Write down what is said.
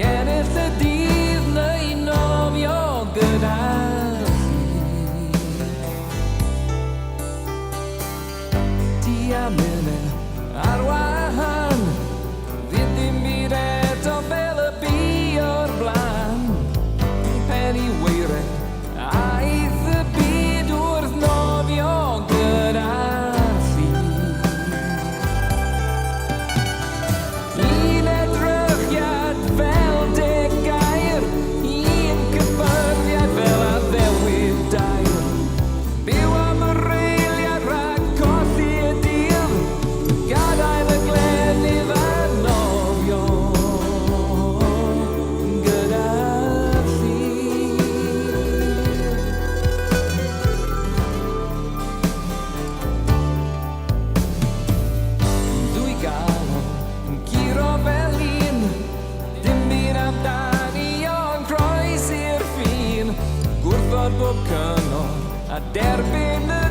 ennill y dydd neu nofio gyda ti a minne ar wahân fydd dim byd eto fel y bu o'r blaen pen i weired aeth y byd wrth nofio gyda thi un edrychiad fel deg gair un cyffyrddiad fel addewid dair byw am yr eiliad rhag colli y dydd gadael y glenydd a nofio gyda thi dwi gael yn giro fel un dim byd amdani ond croes i'r ffin gwrthod bob cyngor a derbyn y